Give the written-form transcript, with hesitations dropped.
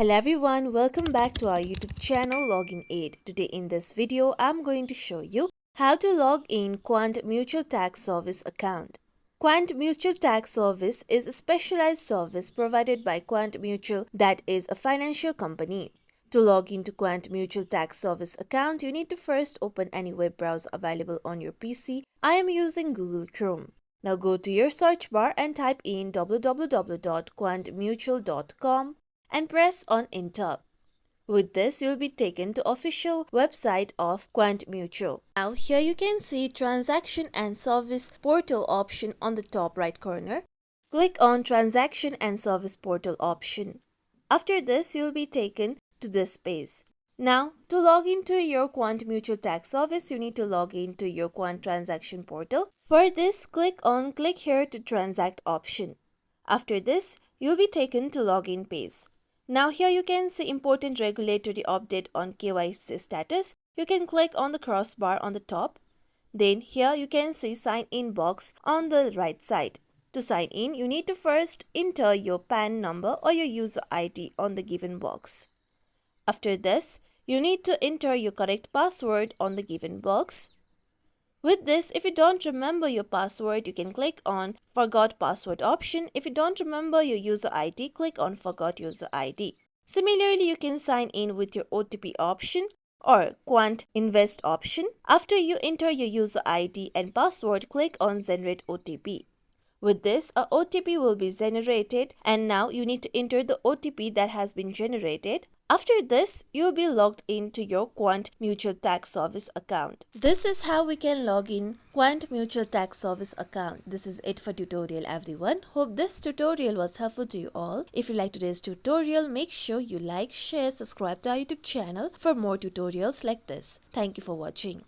Hello everyone, welcome back to our YouTube channel Login Aid. Today in this video, I'm going to show you how to log in Quant Mutual Tax Service account. Quant Mutual Tax Service is a specialized service provided by Quant Mutual, that is a financial company. To log into Quant Mutual Tax Service account, you need to first open any web browser available on your PC. I am using Google Chrome. Now go to your search bar and type in www.quantmutual.com and press on enter. With this, you'll be taken to official website of Quant Mutual. Now here you can see transaction and service portal option on the top right corner. Click on transaction and service portal option. After this, you'll be taken to this page. Now to log into your Quant Mutual Tax Service, you need to log into your Quant transaction portal. For this, click here to transact option. After this, you'll be taken to login page. Now here you can see important regulatory update on KYC status. You can click on the crossbar on the top. Then here you can see sign in box on the right side. To sign in, you need to first enter your PAN number or your user ID on the given box. After this, you need to enter your correct password on the given box. With this, if you don't remember your password, you can click on Forgot Password option. If you don't remember your user ID, click on Forgot User ID. Similarly, you can sign in with your OTP option or Quant Invest option. After you enter your user ID and password, click on Generate OTP. With this, a OTP will be generated and now you need to enter the OTP that has been generated. After this, you will be logged into your Quant Mutual Tax Service account. This is how we can log in Quant Mutual Tax Service account. This is it for tutorial everyone. Hope this tutorial was helpful to you all. If you like today's tutorial, make sure you like, share, subscribe to our YouTube channel for more tutorials like this. Thank you for watching.